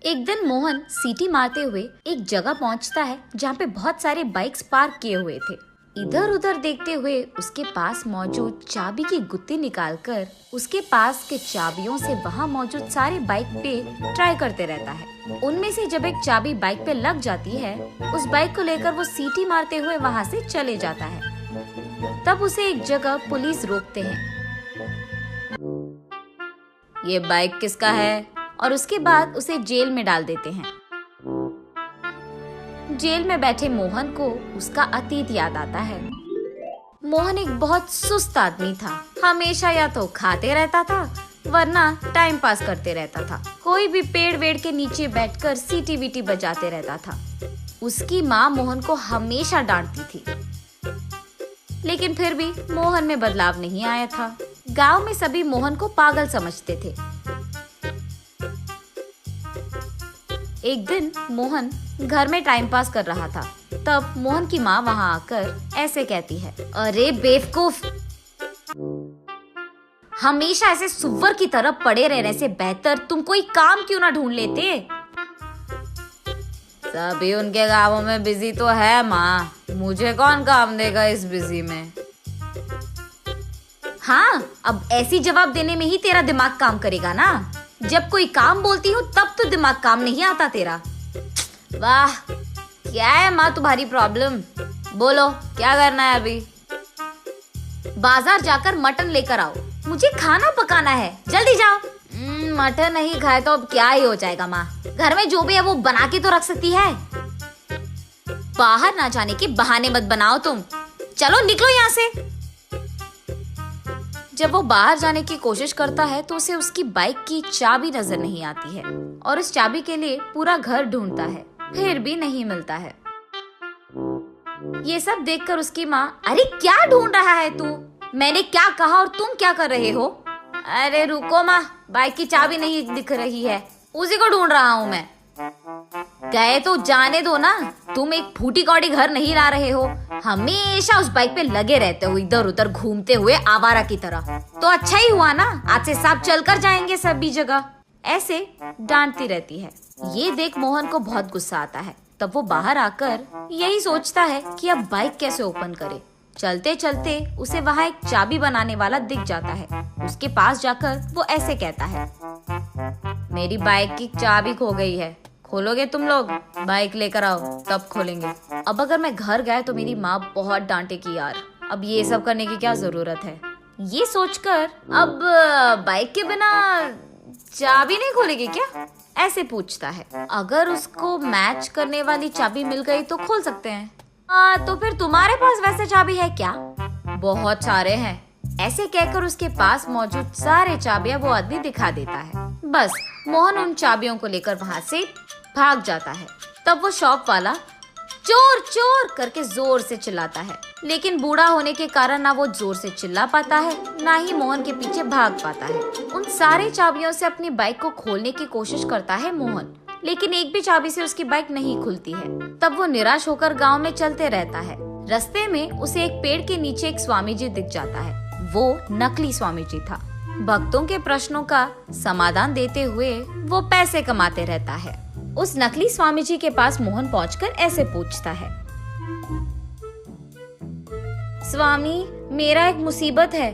एक दिन मोहन सीटी मारते हुए एक जगह पहुंचता है जहाँ पे बहुत सारे बाइक्स पार्क किए हुए थे। इधर उधर देखते हुए उसके पास मौजूद चाबी की गुत्ती निकालकर उसके पास के चाबियों से वहाँ मौजूद सारे बाइक पे ट्राई करते रहता है। उनमें से जब एक चाबी बाइक पे लग जाती है, उस बाइक को लेकर वो सीटी मारते हुए वहाँ से चले जाता है। तब उसे एक जगह पुलिस रोकते हैं। ये बाइक किसका है? और उसके बाद उसे जेल में डाल देते हैं। जेल में बैठे मोहन को उसका अतीत याद आता है। मोहन एक बहुत सुस्त आदमी था। हमेशा या तो खाते रहता था वरना टाइम पास करते रहता था। कोई भी पेड़ वेड़ के नीचे बैठकर सीटी वीटी बजाते रहता था। उसकी माँ मोहन को हमेशा डांटती थी, लेकिन फिर भी मोहन में बदलाव नहीं आया था। गांव में सभी मोहन को पागल समझते थे। एक दिन मोहन घर में टाइम पास कर रहा था। तब मोहन की माँ वहाँ आकर ऐसे कहती है, अरे बेवकूफ, हमेशा ऐसे सुअर की तरह पड़े रहने से बेहतर तुम कोई काम क्यों ना ढूंढ लेते। सभी उनके गाँवों में बिजी तो है माँ, मुझे कौन काम देगा इस बिजी में। हाँ, अब ऐसी जवाब देने में ही तेरा दिमाग काम करेगा ना। जब कोई काम बोलती हूँ तब तो दिमाग काम नहीं आता तेरा। वाह, क्या है माँ तुम्हारी प्रॉब्लम? बोलो क्या करना है अभी? बाजार जाकर मटन लेकर आओ, मुझे खाना पकाना है, जल्दी जाओ। मटन नहीं खाए तो अब क्या ही हो जाएगा माँ, घर में जो भी है वो बना के तो रख सकती है। बाहर ना जाने के बहाने मत बनाओ तुम, चलो निकलो यहाँ से। जब वो बाहर जाने की कोशिश करता है तो उसे उसकी बाइक की चाबी नजर नहीं आती है और उस चाबी के लिए पूरा घर ढूंढता है, फिर भी नहीं मिलता है। ये सब देखकर उसकी माँ, अरे क्या ढूंढ रहा है तू? मैंने क्या कहा और तुम क्या कर रहे हो? अरे रुको माँ, बाइक की चाबी नहीं दिख रही है, उसी को ढूंढ रहा हूँ मैं। गए तो जाने दो ना, तुम एक फूटी कौड़ी घर नहीं ला रहे हो, हमेशा उस बाइक पे लगे रहते हो इधर उधर घूमते हुए आवारा की तरह। तो अच्छा ही हुआ ना, आज से सब चलकर जाएंगे सभी जगह। ऐसे डांटती रहती है। ये देख मोहन को बहुत गुस्सा आता है। तब वो बाहर आकर यही सोचता है कि अब बाइक कैसे ओपन करे। चलते चलते उसे वहाँ एक चाबी बनाने वाला दिख जाता है। उसके पास जाकर वो ऐसे कहता है, मेरी बाइक की चाबी खो गई है, खोलोगे तुम लोग? बाइक लेकर आओ तब खोलेंगे। अब अगर मैं घर गया तो मेरी माँ बहुत डांटेगी यार, अब ये सब करने की क्या जरूरत है। ये सोचकर अब बाइक के बिना चाबी नहीं खोलेगी क्या, ऐसे पूछता है। अगर उसको मैच करने वाली चाबी मिल गई तो खोल सकते हैं। तो फिर तुम्हारे पास वैसे चाबी है क्या? बहुत सारे हैं। ऐसे कहकर उसके पास मौजूद सारे चाबियां वो आदमी दिखा देता है। बस मोहन उन चाबियों को लेकर वहाँ से भाग जाता है। तब वो शॉप वाला चोर चोर करके जोर से चिल्लाता है, लेकिन बूढ़ा होने के कारण ना वो जोर से चिल्ला पाता है, ना ही मोहन के पीछे भाग पाता है। उन सारे चाबियों से अपनी बाइक को खोलने की कोशिश करता है मोहन, लेकिन एक भी चाबी से उसकी बाइक नहीं खुलती है। तब वो निराश होकर गांव में चलते रहता है। रास्ते में उसे एक पेड़ के नीचे एक स्वामी जी दिख जाता है। वो नकली स्वामी जी था। भक्तों के प्रश्नों का समाधान देते हुए वो पैसे कमाते रहता है। उस नकली स्वामी जी के पास मोहन पहुंचकर ऐसे पूछता है, स्वामी मेरा एक मुसीबत है।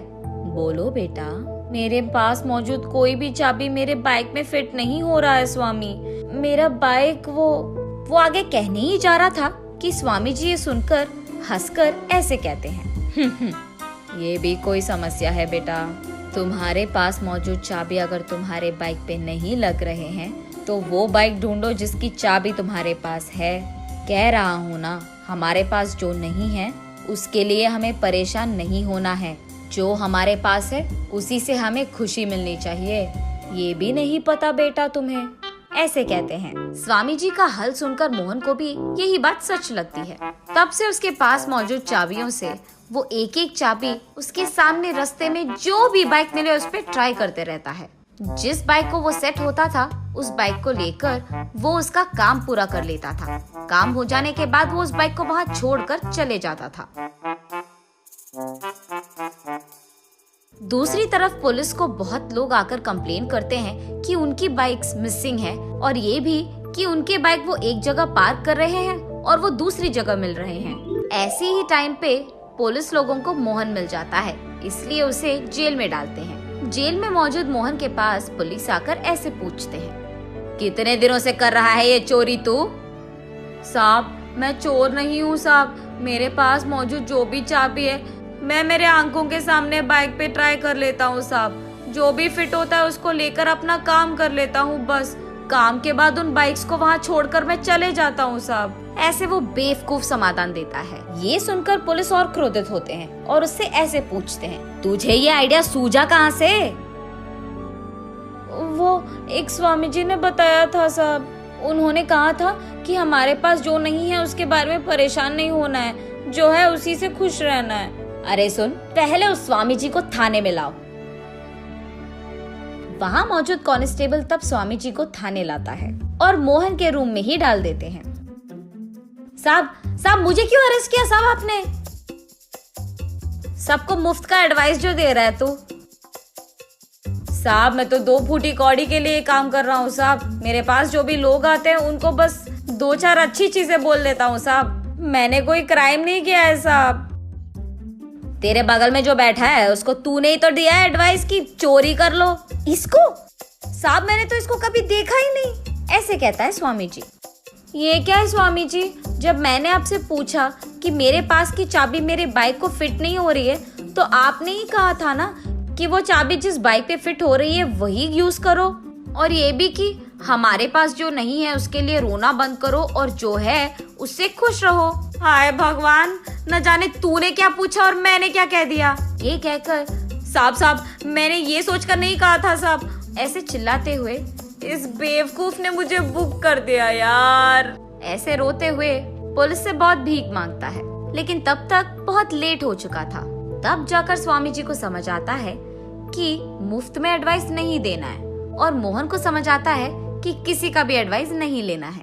बोलो बेटा। मेरे पास मौजूद कोई भी चाबी मेरे बाइक में फिट नहीं हो रहा है स्वामी। मेरा बाइक वो आगे कहने ही जा रहा था कि स्वामी जी ये सुनकर हंसकर ऐसे कहते हैं, ये भी कोई समस्या है बेटा। तुम्हारे पास मौजूद चाबी अगर तुम्हारे बाइक पे नहीं लग रहे हैं तो वो बाइक ढूंढो जिसकी चाबी तुम्हारे पास है। कह रहा हूँ ना, हमारे पास जो नहीं है उसके लिए हमें परेशान नहीं होना है। जो हमारे पास है उसी से हमें खुशी मिलनी चाहिए। ये भी नहीं पता बेटा तुम्हें, ऐसे कहते हैं। स्वामी जी का हल सुनकर मोहन को भी यही बात सच लगती है। तब से उसके पास मौजूद चाबियों से वो एक एक चाबी उसके सामने रास्ते में जो भी बाइक मिले उस पर ट्राई करते रहता है। जिस बाइक को वो सेट होता था उस बाइक को लेकर वो उसका काम पूरा कर लेता था। काम हो जाने के बाद वो उस बाइक को वहाँ छोड़कर चले जाता था। दूसरी तरफ पुलिस को बहुत लोग आकर कंप्लेन करते हैं कि उनकी बाइक्स मिसिंग है और ये भी कि उनके बाइक वो एक जगह पार्क कर रहे हैं और वो दूसरी जगह मिल रहे हैं। ऐसे ही टाइम पे पुलिस लोगों को मोहन मिल जाता है, इसलिए उसे जेल में डालते हैं। जेल में मौजूद मोहन के पास पुलिस आकर ऐसे पूछते हैं, कितने दिनों से कर रहा है ये चोरी तू? साहब मैं चोर नहीं हूँ साहब, मेरे पास मौजूद जो भी चाबी है मैं मेरे आंखों के सामने बाइक पे ट्राई कर लेता हूँ साहब, जो भी फिट होता है उसको लेकर अपना काम कर लेता हूँ, बस काम के बाद उन बाइक्स को वहाँ छोड़कर मैं चले जाता हूँ साहब। ऐसे वो बेवकूफ समाधान देता है। ये सुनकर पुलिस और क्रोधित होते हैं और उससे ऐसे पूछते हैं, तुझे ये आइडिया सूझा कहाँ से? वो एक स्वामी जी ने बताया था साहब, उन्होंने कहा था कि हमारे पास जो नहीं है उसके बारे में परेशान नहीं होना है, जो है उसी से खुश रहना है। अरे सुन, पहले उस स्वामी जी को थाने में लाओ। वहाँ मौजूद कांस्टेबल तब स्वामी जी को थाने लाता है और मोहन के रूम में ही डाल देते हैं। साहब मुझे क्यों अरेस्ट किया साहब आपने? सबको मुफ्त का एडवाइस जो दे रहा है तू? साहब मैं तो 2 फूटी कौड़ी के लिए काम कर रहा हूँ साहब, मेरे पास जो भी लोग आते हैं उनको बस 2-4 अच्छी चीजें बोल देता हूँ साहब, मैंने कोई क्राइम नहीं किया है साहब। तेरे बगल में जो बैठा है उसको तूने ही तो दिया है एडवाइस की चोरी कर लो। इसको? साहब मैंने तो इसको कभी देखा ही नहीं, ऐसे कहता है स्वामी जी। ये क्या है स्वामी जी, जब मैंने आपसे पूछा कि मेरे पास की चाबी मेरे बाइक को फिट नहीं हो रही है तो आपने ही कहा था ना कि वो चाबी जिस बाइक पे फिट हो रही है वही यूज करो, और ये भी कि हमारे पास जो नहीं है उसके लिए रोना बंद करो और जो है उससे खुश रहो। हाय भगवान, न जाने तूने क्या पूछा और मैंने क्या कह दिया। ये कहकर साहब मैंने ये सोचकर नहीं कहा था साहब, ऐसे चिल्लाते हुए इस बेवकूफ ने मुझे बुक कर दिया यार। ऐसे रोते हुए पुलिस से बहुत भीख मांगता है, लेकिन तब तक बहुत लेट हो चुका था। तब जाकर स्वामी जी को समझ आता है कि मुफ्त में एडवाइस नहीं देना है और मोहन को समझ आता है कि किसी का भी एडवाइस नहीं लेना है।